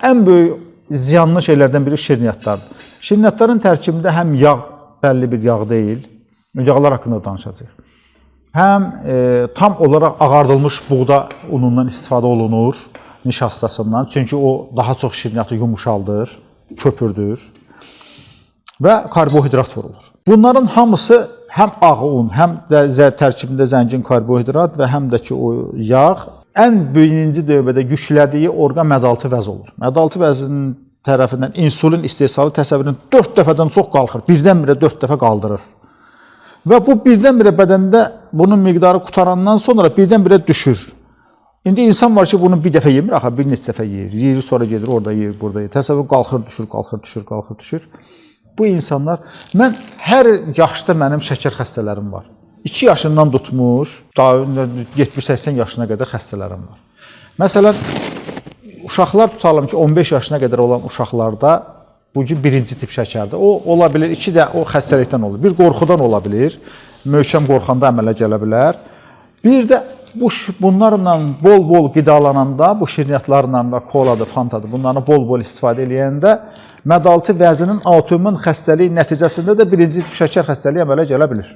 ən böyük ziyanlı şeylərdən biri şirniyyatlardır. Şirniyyatların tərkibində həm yağ, bəlli bir yağ deyil, yağlar haqqında danışacağıq. Həm tam olaraq ağardılmış buğda unundan istifadə olunur, nişastasından. Çünki o daha çox şirniyyatı yumuşaldır, köpürdür və karbohidrat vurulur. Bunların hamısı həm ağ un, həm də tərkibində zəngin karbohidrat və həm də ki o yağ ən birinci növbədə yüklədiyi orqan mədaltı vəz olur. Mədaltı vəzinin tərəfindən insulin istehsalı təsəvvürün 4 dəfədən çox qalxır, birdən-birə 4 dəfə qaldırır. Və bu birdən-birə bədəndə bunun miqdarı qutarandan sonra birdən-birə düşür. İndi insan var ki, bunu bir dəfə yemir, axı bir neçə dəfə yeyir. Yeyir, sonra gedir, orada yeyir, burada yeyir. Təsəvvür qalxır, düşür, qalxır, düşür, qalxır, düşür. Bu insanlar, mən hər yaşda mənim şəkər xəstələrim var. 2 yaşından tutmuş, daha 70-80 yaşına qədər xəstələrim var. Məsələn, uşaqlar tutalım ki, 15 yaşına qədər olan uşaqlarda bu ki, birinci tip şəkərdir. O, ola bilir, 2 də o xəstəlikdən olur. Bir qorxudan ola bilir, möhkəm qorxanda əmələ gələ bilər. Bir də bunlarla bol-bol qidalananda, bu şirniyyatlarla və koladır, fantadır, bunlarla bol-bol istifadə edəndə mədaltı vəzinin autoimmun xəstəliyi nəticəsində də birinci tip şəkər xəstəliyi əmələ gələ bilir.